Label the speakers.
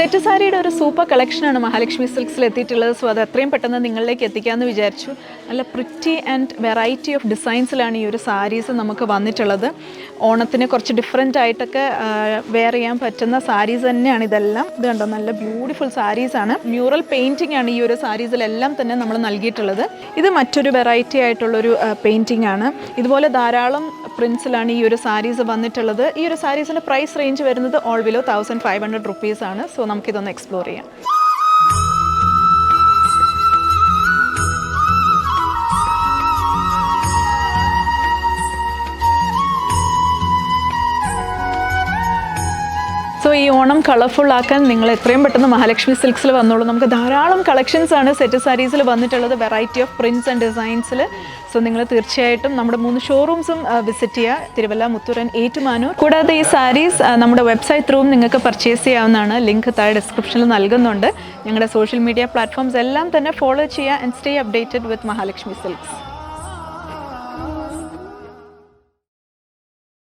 Speaker 1: Set സാരിയുടെ ഒരു super കളക്ഷനാണ് മഹാലക്ഷ്മി സിൽക്സിൽ എത്തിയിട്ടുള്ളത്. സോ അത് എത്രയും പെട്ടെന്ന് നിങ്ങളിലേക്ക് എത്തിക്കാമെന്ന് വിചാരിച്ചു. നല്ല പ്രിറ്റി ആൻഡ് വെറൈറ്റി ഓഫ് ഡിസൈൻസിലാണ് ഈ ഒരു സാരീസ് നമുക്ക് വന്നിട്ടുള്ളത്. ഓണത്തിന് കുറച്ച് ഡിഫറെൻ്റ് ആയിട്ടൊക്കെ വെയർ ചെയ്യാൻ പറ്റുന്ന സാരീസ് തന്നെയാണ് ഇതെല്ലാം. ഇത് കണ്ടോ, നല്ല ബ്യൂട്ടിഫുൾ സാരീസാണ്. മ്യൂറൽ പെയിൻറ്റിംഗ് ആണ് ഈ ഒരു സാരീസിലെല്ലാം തന്നെ നമ്മൾ നൽകിയിട്ടുള്ളത്. ഇത് മറ്റൊരു വെറൈറ്റി ആയിട്ടുള്ളൊരു പെയിൻറ്റിംഗ് ആണ്. ഇതുപോലെ ധാരാളം പ്രിൻസിലാണ് ഈ ഒരു സാരീസ് വന്നിട്ടുള്ളത്. ഈ ഒരു സാരീസിൻ്റെ പ്രൈസ് റേഞ്ച് വരുന്നത് ഓൾ ബിലോ 1500 റുപ്പീസ് ആണ്. സോ നമുക്കിതൊന്ന് എക്സ്പ്ലോർ ചെയ്യാം. സോ ഈ ഓണം കളർഫുൾ ആക്കാൻ നിങ്ങൾ എത്രയും പെട്ടെന്ന് മഹാലക്ഷ്മി സിൽക്സിൽ വന്നോളൂ. നമുക്ക് ധാരാളം കളക്ഷൻസ് ആണ് സെറ്റ് സാരീസിൽ വന്നിട്ടുള്ളത്, വെറൈറ്റി ഓഫ് പ്രിൻറ്റ്സ് ആൻഡ് ഡിസൈൻസിൽ. സോ നിങ്ങൾ തീർച്ചയായിട്ടും നമ്മുടെ 3 ഷോറൂംസും വിസിറ്റ് ചെയ്യുക, തിരുവല്ല, മുത്തൂർ, ഏറ്റുമാനൂർ. കൂടാതെ ഈ സാരീസ് നമ്മുടെ വെബ്സൈറ്റ് ത്രൂവും നിങ്ങൾക്ക് പർച്ചേസ് ചെയ്യാവുന്നതാണ്. ലിങ്ക് താഴെ ഡിസ്ക്രിപ്ഷനിൽ നൽകുന്നുണ്ട്. ഞങ്ങളുടെ സോഷ്യൽ മീഡിയ പ്ലാറ്റ്ഫോംസ് എല്ലാം തന്നെ ഫോളോ ചെയ്യുക and stay updated with Mahalakshmi silks.